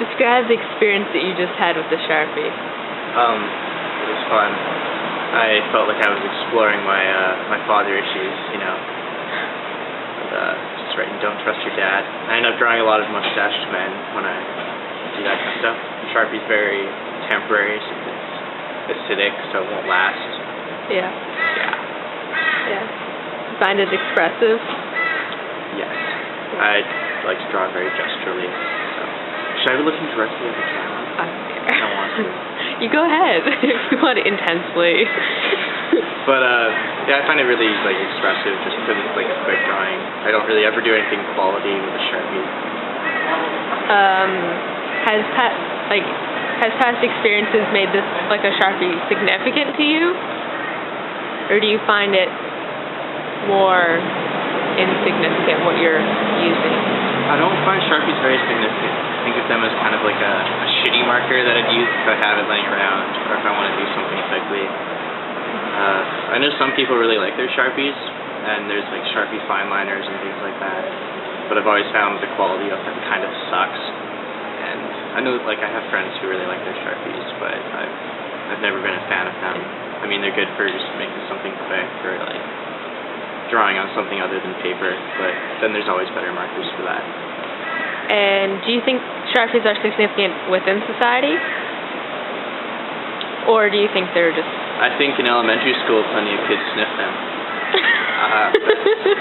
Describe the experience that you just had with the Sharpie. It was fun. I felt like I was exploring my father issues, you know. Just writing "Don't trust your dad." I end up drawing a lot of mustached men when I do that kind of stuff. Sharpie's very temporary, so it's acidic, so it won't last. Yeah. Yeah. Yeah. You find it expressive? Yes. I like to draw very gesturally. So. Should I be looking directly at the camera? I don't want to. You go ahead if you want it intensely. But yeah, I find it really like expressive just because it's like a quick drawing. I don't really ever do anything quality with a Sharpie. Has past experiences made this like a Sharpie significant to you? Or do you find it more insignificant what you're using? I don't find Sharpies very significant. I think of them as kind of like a shitty marker that I'd use if I have it laying around or if I want to do something quickly. I know some people really like their Sharpies, and there's like Sharpie fine liners and things like that, but I've always found the quality of them kind of sucks. And I know like I have friends who really like their Sharpies, but I've never been a fan of them. I mean, they're good for just making something quick or like drawing on something other than paper, but then there's always better markers for that. And do you think Sharpies are significant within society? Or do you think they're just... I think in elementary school plenty of kids sniff them.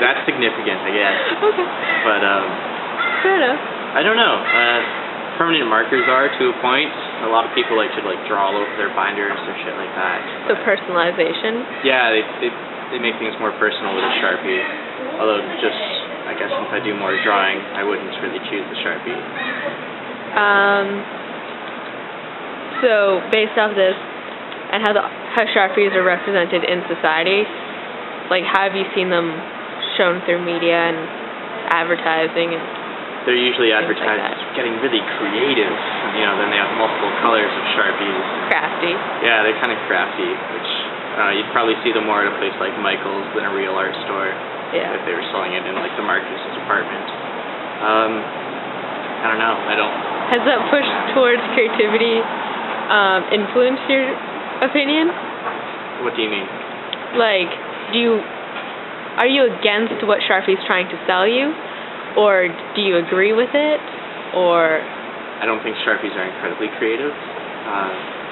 That's significant, I guess. Okay. But, fair enough. I don't know. Permanent markers are to a point. A lot of people like to like draw all over their binders or shit like that. So personalization? Yeah, they make things more personal with a Sharpie. Although just, I guess since I do more drawing, I wouldn't really choose the Sharpie. So based off this, and how Sharpies are represented in society, like how have you seen them shown through media and advertising? And they're usually advertised like as getting really creative. You know, then they have multiple colors of Sharpies. Crafty. Yeah, they're kind of crafty, which you'd probably see them more at a place like Michael's than a real art store. Yeah. If they were selling it in like the Marcus' apartment. I don't know. Has that push towards creativity influenced your opinion? What do you mean? Like, are you against what Sharpie's trying to sell you, or do you agree with it, or? I don't think Sharpies are incredibly creative.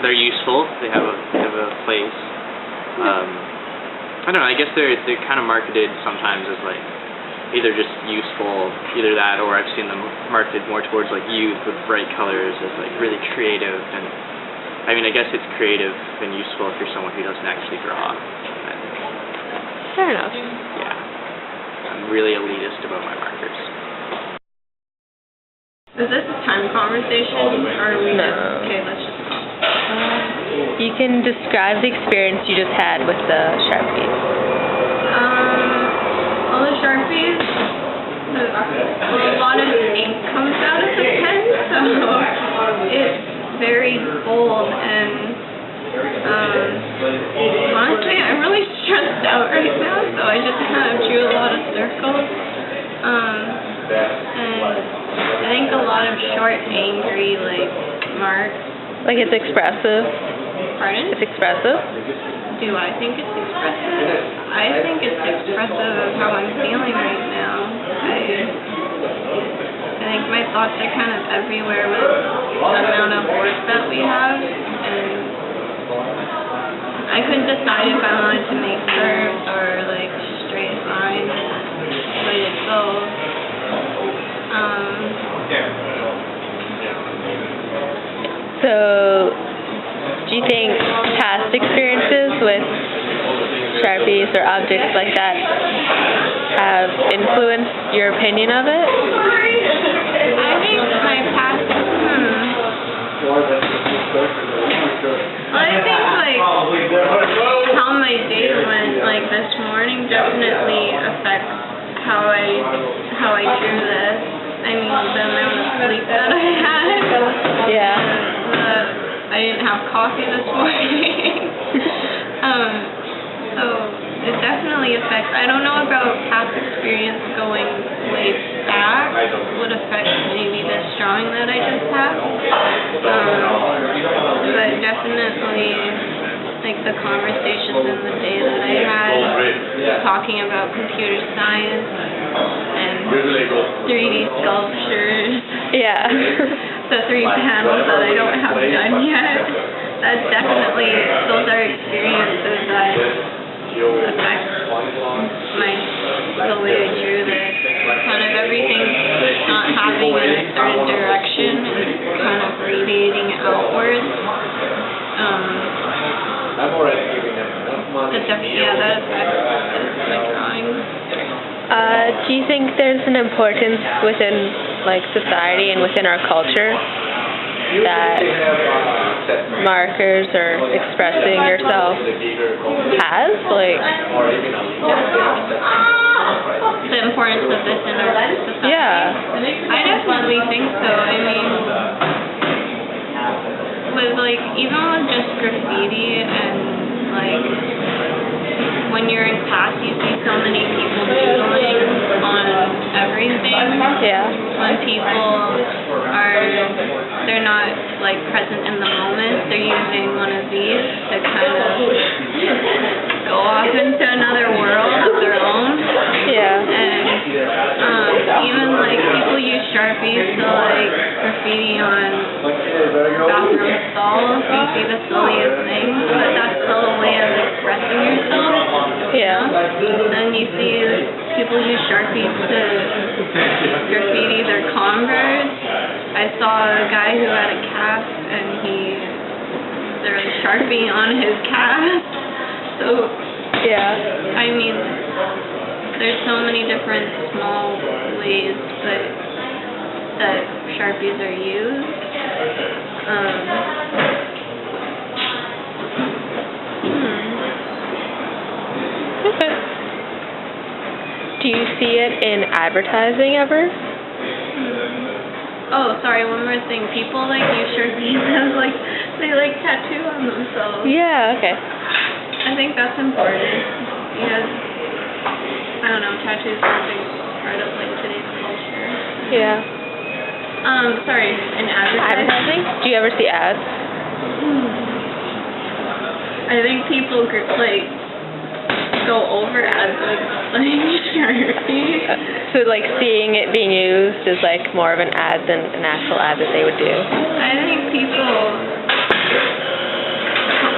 They're useful. They have a place. I don't know. I guess they're kind of marketed sometimes as like either just useful, either that, or I've seen them marketed more towards like youth with bright colors as like really creative. And I mean, I guess it's creative and useful if you're someone who doesn't actually draw. Fair enough. Yeah. I'm really elitist about my markers. Is this a time conversation, or are we No. okay, let's just talk. You can describe the experience you just had with the Sharpies. Well, the Sharpies, a lot of ink comes out of the pen, so it's very bold, and honestly, I'm really stressed out right now, so I just kind of drew a lot of circles, and I think a lot of short, angry, like, marks. Like it's expressive? Pardon? It's expressive? Do I think it's expressive? I think it's expressive of how I'm feeling right now. I think my thoughts are kind of everywhere with the amount of work that we have, and I couldn't decide if I wanted to make curves or like straight lines, but it's both. So, do you think past experiences with Sharpies or objects like that have influenced your opinion of it? I think my past, I think like how my day went, like this morning, definitely affects how I drew this. I mean, the amount of sleep that I had. Yeah. I didn't have coffee this morning. So it definitely affects. I don't know about past experience going way back would affect maybe this drawing that I just have. But definitely, like the conversations in the day that I had, talking about computer science and 3D sculptures. Yeah. The 3 panels that I don't have done yet. That definitely, those are experiences that affect the way I drew this. Kind of everything not having a certain direction and kind of radiating outwards. That affects my drawing. Do you think there's an importance within like society and within our culture that markers or expressing yourself has? Like, the importance of this in our society? yeah. I definitely think so. I mean, with like, even with just graffiti and like, when you're in class, you see so many people doodling on everything. Yeah. When people they're not like present in the moment, they're using one of these to kind of go off into another world of their own. Yeah. And even like people use Sharpies to like graffiti on bathroom stalls. You see the silliest things, but that's still a way of expressing yourself. Yeah. And you see people use Sharpies to graffiti their Converse. I saw a guy who had a cast and there was Sharpie on his cast. So, yeah. I mean, there's so many different small ways that Sharpies are used. Okay. Do you see it in advertising ever? Oh, sorry, one more thing. People like use Sharpies as like they like tattoo on themselves. Yeah, okay. I think that's important because I don't know, tattoos are a big part of like today's culture. Yeah. Sorry, in advertising? Advertising? Do you ever see ads? I think people like go over ads with like Sharpies. So like seeing it being used is like more of an ad than an actual ad that they would do? I think people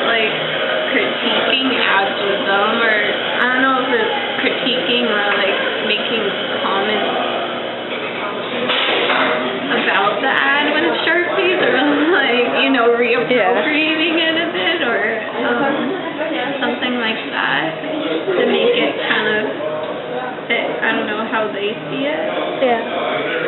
like critiquing ads with them, or I don't know if it's critiquing or like making comments about the ad with Sharpies, or like, you know, reappropriating it a bit, or something like that to make it kind of fit, I don't know how they see it. Yeah.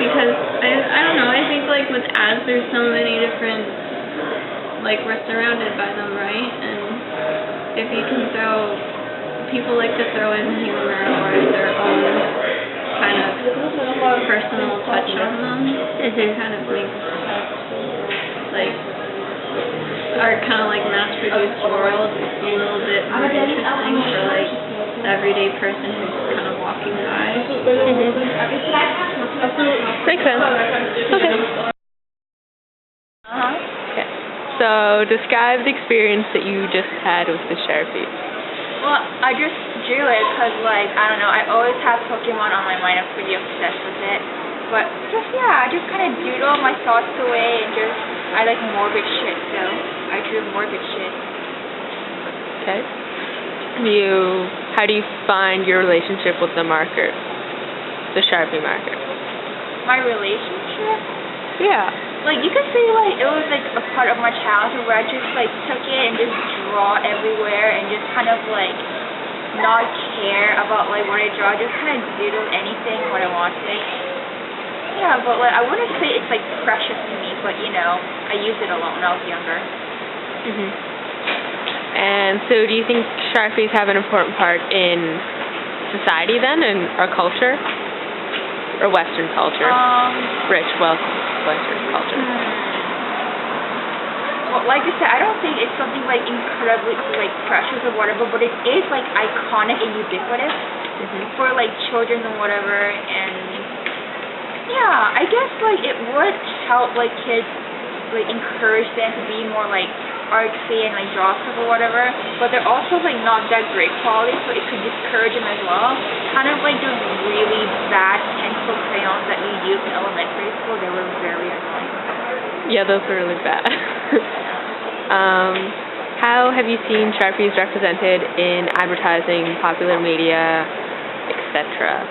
Because I don't know, I think like with ads there's so many different, like we're surrounded by them, right? And if you can people like to throw in humor or their own kind of personal touch on them. It kind of makes like our kind of like mass-produced world a little bit more interesting for like the everyday person who's kind of walking by. Makes sense. Okay. Okay. So describe the experience that you just had with the Sharpie. Well, I just drew it because, like, I don't know, I always have Pokemon on my mind. I'm pretty obsessed with it. But just, yeah, I just kind of doodle my thoughts away and just, I like morbid shit, so I drew morbid shit. Okay. How do you find your relationship with the marker? The Sharpie marker? My relationship? Yeah. Like, you could say, like, it was, like, a part of my childhood where I just, like, took it and just draw everywhere and just kind of, like, not care about, like, what I draw. Just kind of doodle anything when I wanted. Yeah, but, like, I wouldn't say it's, like, precious to me, but, you know, I used it a lot when I was younger. And so do you think Sharpies have an important part in society, then, in our culture? Or Western culture? Rich, wealthy Western culture. Well, like I said, I don't think it's something like incredibly like precious or whatever, but it is like iconic and ubiquitous for like children and whatever. And yeah, I guess like it would help like kids like encourage them to be more like artsy and like draw stuff or whatever, but they're also like not that great quality, so it could discourage them as well. Kind of like those really bad pencil crayons that we used in elementary school, they were very annoying. Yeah, those were really bad. How have you seen Sharpies represented in advertising, popular media, etc.?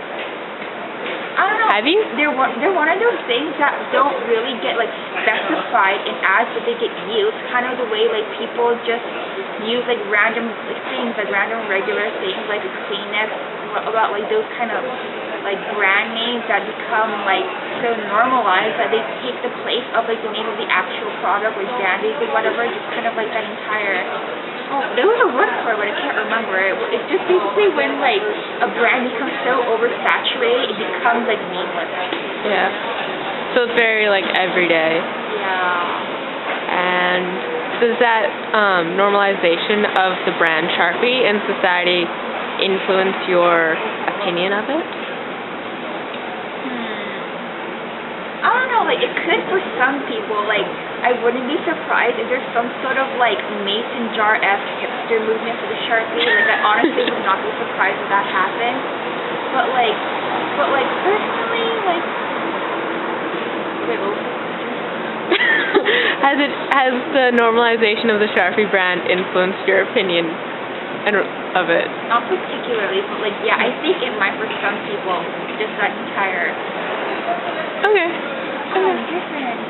I don't know. Have you? They're one of those things that don't really get like specified in ads, but they get used. Kind of the way like people just use like random like things, like random regular things, like Kleenex, about like those kind of like brand names that become like so normalized that they take the place of like the name of the actual product, like Dandies or whatever. Just kind of like that entire. Oh, there was a word for it, but I can't remember it. It's just basically when like a brand becomes so oversaturated, it becomes like meaningless. Yeah. So it's very like everyday. Yeah. And does that normalization of the brand Sharpie in society influence your opinion of it? I don't know, like, it could for some people. Like, I wouldn't be surprised if there's some sort of, like, mason jar-esque hipster movement for the Sharpie. Like, I honestly would not be surprised if that happened. But, personally, like... Wait, what was the question? Has the normalization of the Sharpie brand influenced your opinion of it? Not particularly, but, like, yeah, I think it might for some people. Just that entire... Okay. Oh, different.